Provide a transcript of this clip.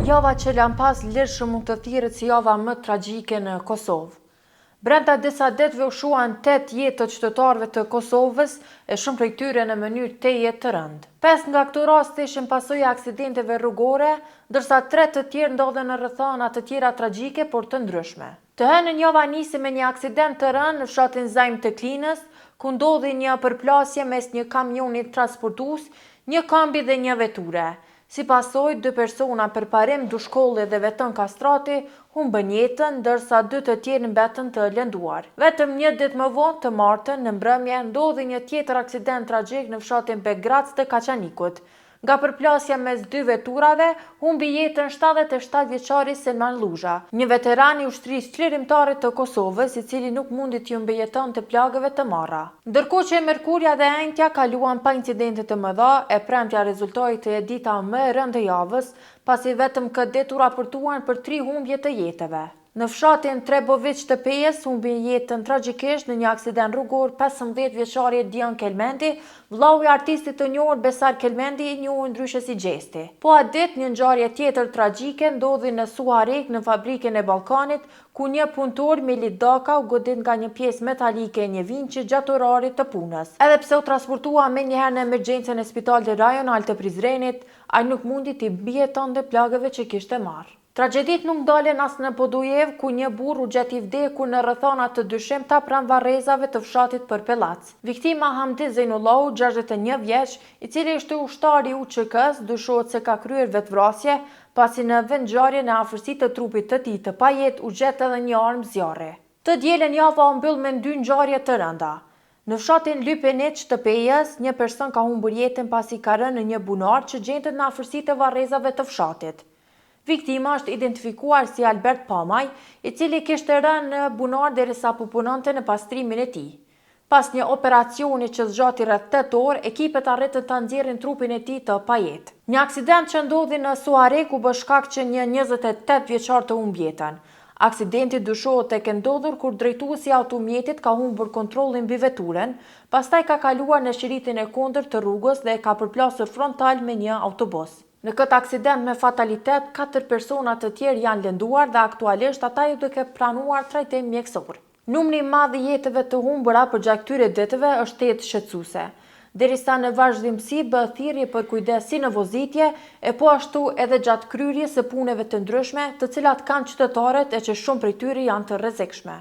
Java që lan pas lirshë mund të thirret si java më tragjike në Kosovë. Brenda disa ditëve u shuan 8 jetë të qytetarëve të Kosovës e shumë prej tyre në mënyrë teje të rëndë. 5 nga këto raste ishin pasojë e aksidenteve rrugore, ndërsa 3 të tjerë ndodhen në rrethana të tjera tragjike por të ndryshme. Të hënën java nisi me një aksident të rënd në fshatin Zajm të Klinës, ku ndodhi një përplasje mes një kamioni transportues, një kambi dhe një veture. Si pasojë, 2 persona përparim Dushkolli dhe Veton Kastrati humbën jetën, ndërsa 2 të tjerë mbetën të lënduar. Vetëm një ditë më vonë, të martën, në mbrëmje, ndodhi një tjetër aksident tragjik në fshatin Begrac të Kaçanikut. Nga përplasja mes 2 veturave, humbi jetën 77 vjeçari Selman Luzha, një veteran i ushtrisë çlirimtare të Kosovës, i cili nuk mundi të mbështetonte plagëve të marra. Ndërkohë që Merkuria dhe Enjtja kaluan pa incidente të mëdha, e premtja rezultoi të dita më e rëndë e javës, pasi vetëm këtë ditë u raportuan për 3 humbje të jetëve. Në fshatin Trebović të Pejës humbi jetën tragjikisht në një aksident rrugor 15 vjeçari Dian Kelmendi, vllau i artistit të njohur Besar Kelmendi, i njohur ndryshe si Gjesti. Po atë ditë një ngjarje tjetër tragjike ndodhi në Suarek në fabrikën e Ballkanit, ku një punëtor Melit Daka u godit nga një pjesë metalike e një vinçi gjatë orarit të punës. Edhe pse u transportua menjëherë në emergjencën e spitalit rajonal të Prizrenit, ai nuk mundi t'i mbijetonte plagëve që kishte marrë. Tragjedit nuk ndalen as në Podujev, ku një burr u gjet i vdekur në rrethana të dyshimta pranë varrezave të fshatit Përpellac. Viktima Hamdi Zejnullahu, 61 vjeç, i cili ishte ushtar i UÇK-s, dyshohet se ka kryer vetvrasje, pasi në vend ngjarje në afërsi të trupit të tij të pajet u gjet edhe një armë zjarri. Të dielën java u mbyll me 2 ngjarje të rënda. Në fshatin Lypeniç të Pejës, një person ka humbur jetën pasi ka rënë në një bunar që gjendet në afërsi të varrezave të fshatit. Viktima është identifikuar si Albert Pamaj, i cili kishte rënë në bunar derisa po punonte në pastrimin e tij. Pas një operacioni që zgjati rreth 8 orë, ekipet arritën ta nxjerrin trupin e tij të pajet. Një aksident që ndodhi në Suarek u bë shkak që një 28 vjeçar të humb jetën. Aksidenti dyshohet tek e ndodhur kur drejtuesi i automjetit ka humbur kontrollin mbi veturën, pastaj ka kaluar në shiritin e kundërt të rrugës dhe ka përplasur frontal me një autobus. Në këtë aksident me fatalitet, 4 persona të tjerë janë lënduar dhe aktualisht ata ju duke pranuar trajtim mjekësor. Numri i madh i jetëve të humbura përgjatë këtyre ditëve është tetë shqetësuese. Derisa në vazhdimsi bëhet thirrje për kujdes si në vozitje, e po ashtu edhe gjatë kryerjes së punëve të ndryshme, të cilat kanë qytetarët e që shumë prej tyre janë të rrezikshme.